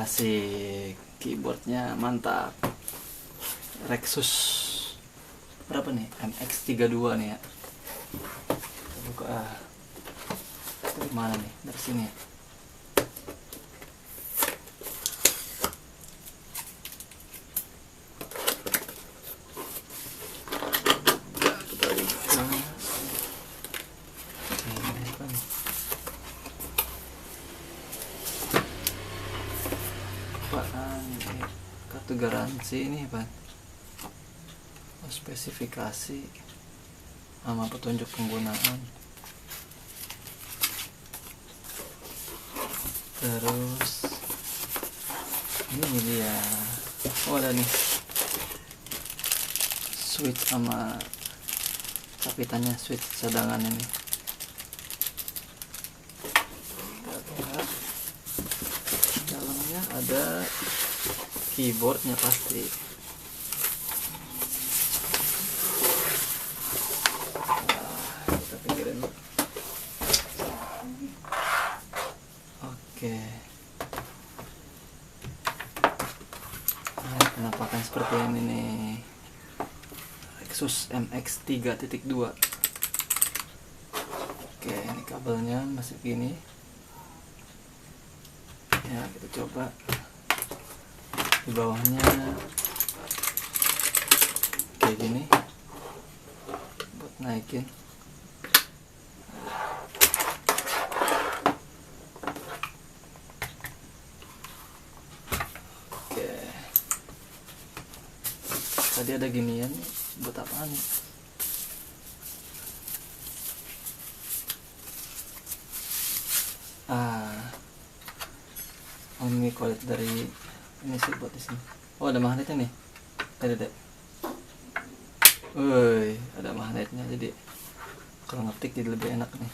Asik, keyboardnya mantap. Rexus berapa nih? MX32 nih ya. Kita buka dari mana nih? Dari sini ya. Kartu garansi ini Pak, spesifikasi sama petunjuk penggunaan, terus ini dia. Oh, ada nih switch sama capitannya, switch cadangan ini. Dalamnya ada keyboardnya pasti. Kita pikirin. Oke. Nah, penampakan seperti ini nih. Rexus MX 3.2. Oke, ini kabelnya masih gini. Ya, kita coba. Di bawahnya kayak gini buat naikin. Oke, tadi ada ginian buat apaan? Oh, ini kulit dari ini sih buat di sini. Oh, ada magnetnya nih. Ada. Woi, ada magnetnya, jadi kalau ngetik jadi lebih enak nih.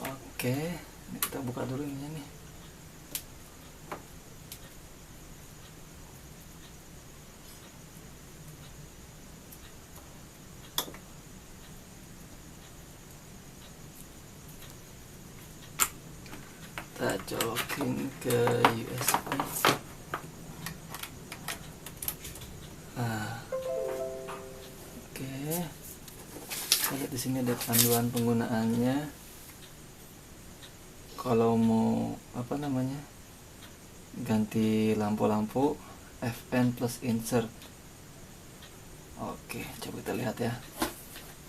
Oke, ini kita buka dulu ininya nih. Kita colokin ke USB. Oke. Lihat di sini ada panduan penggunaannya. Kalau mau ganti lampu-lampu, FN plus insert. Oke, coba kita lihat ya.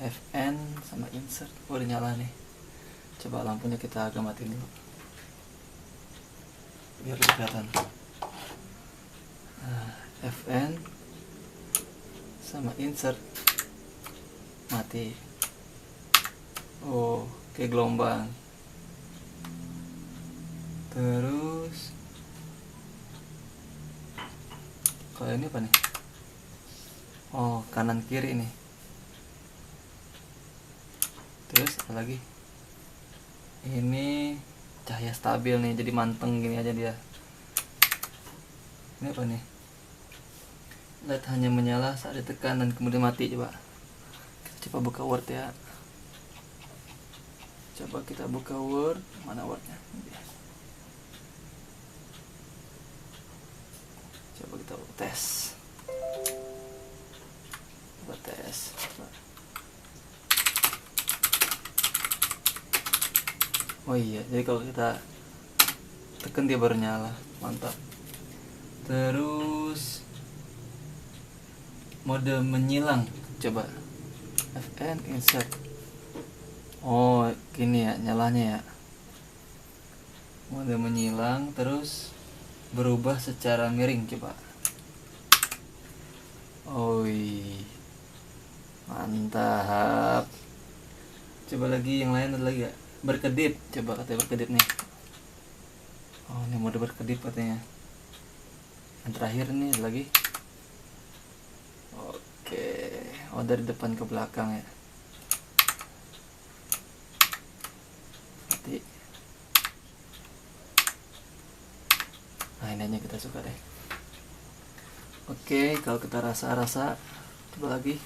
FN sama insert. Oh, udah nyala nih. Coba lampunya kita agak matiin dulu biar lebih kelihatan. FN sama insert mati. Oh, kayak gelombang. Terus kalau ini apa nih? Oh, kanan kiri nih. Terus apa lagi? Ini cahaya stabil nih, jadi manteng gini aja dia. Ini apa nih? LED hanya menyala saat ditekan dan kemudian mati. Coba kita coba buka Word ya. Coba kita buka Word. Mana Wordnya? Coba kita tes. Coba tes. Oh iya, jadi kalau kita tekan dia baru nyala. Mantap. Terus mode menyilang, coba FN insert. Oh, gini ya nyalanya ya. Mode menyilang, terus berubah secara miring, coba. Oi, mantap. Coba lagi yang lain, ada lagi ya? Berkedip, coba katanya berkedip nih. Oh, ini mode berkedip katanya. Yang terakhir nih ada lagi. Oke, oh dari depan ke belakang ya. Mati. Nah, ini aja kita suka deh. Oke, kalau kita rasa-rasa, coba lagi.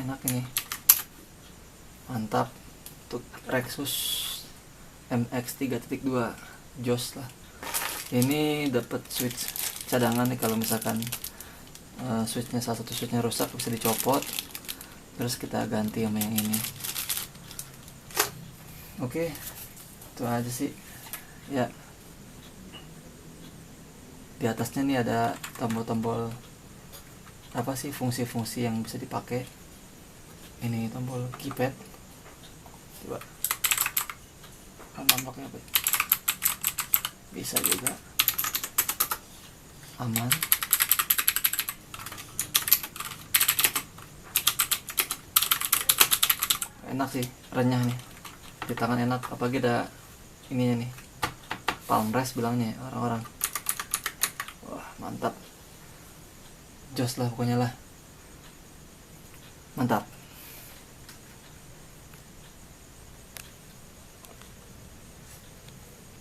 enak ini, mantap. Untuk Rexus MX 3.2 jos lah. Ini dapat switch cadangan nih, kalau misalkan switchnya, salah satu switchnya rusak bisa dicopot, terus kita ganti sama yang ini. Oke, itu aja sih ya. Di atasnya nih ada tombol-tombol apa sih, fungsi-fungsi yang bisa dipakai. Ini tombol keypad, coba nampaknya apa, bisa juga aman. Enak sih, renyah nih di tangan, enak. Apalagi ada ininya nih, palm rest bilangnya orang-orang. Wah mantap, jos lah pokoknya lah, mantap.